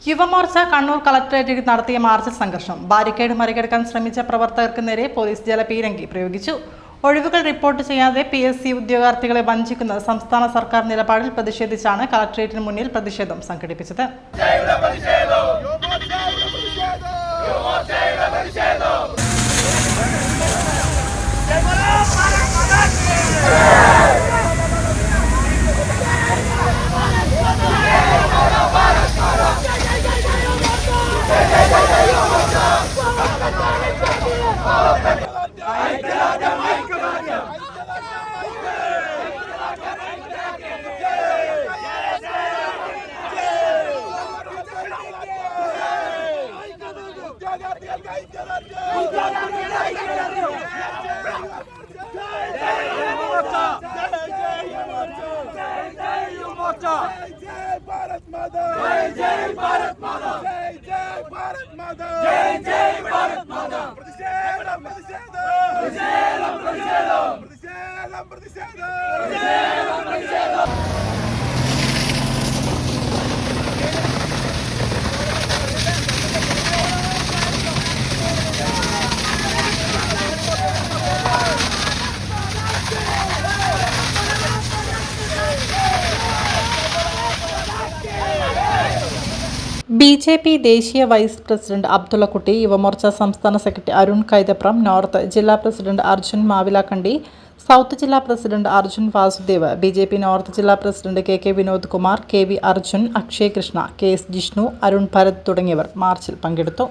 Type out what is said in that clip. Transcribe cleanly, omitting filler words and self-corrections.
യുവമോർച്ച കണ്ണൂർ കളക്ടറേറ്റിൽ നടത്തിയ മാർച്ചിൽ സംഘർഷം. ബാരിക്കേഡ് മറികടക്കാൻ ശ്രമിച്ച പ്രവർത്തകർക്ക് നേരെ പോലീസ് ജലപീരങ്കി പ്രയോഗിച്ചു. ഒഴിവുകൾ റിപ്പോർട്ട് ചെയ്യാതെ PSC ഉദ്യോഗാർത്ഥികളെ വഞ്ചിക്കുന്ന സംസ്ഥാന സർക്കാർ നിലപാടിൽ പ്രതിഷേധിച്ചാണ് കളക്ടറേറ്റിന് മുന്നിൽ പ്രതിഷേധം സംഘടിപ്പിച്ചത്. BJP ദേശീയ വൈസ് പ്രസിഡന്റ് അബ്ദുള്ളക്കുട്ടി, യുവമോർച്ച സംസ്ഥാന സെക്രട്ടറി അരുൺ കൈതപ്രം, നോർത്ത് ജില്ലാ പ്രസിഡന്റ് അർജുൻ മാവിലാക്കണ്ടി, സൗത്ത് ജില്ലാ president Arjun Vasudev, BJP north ജില്ലാ president KK Vinod Kumar, KV Arjun, Akshay Krishna, KS Jishnu, Arun Bharath തുടങ്ങിയവർ മാർച്ചിൽ പങ്കെടുത്തു.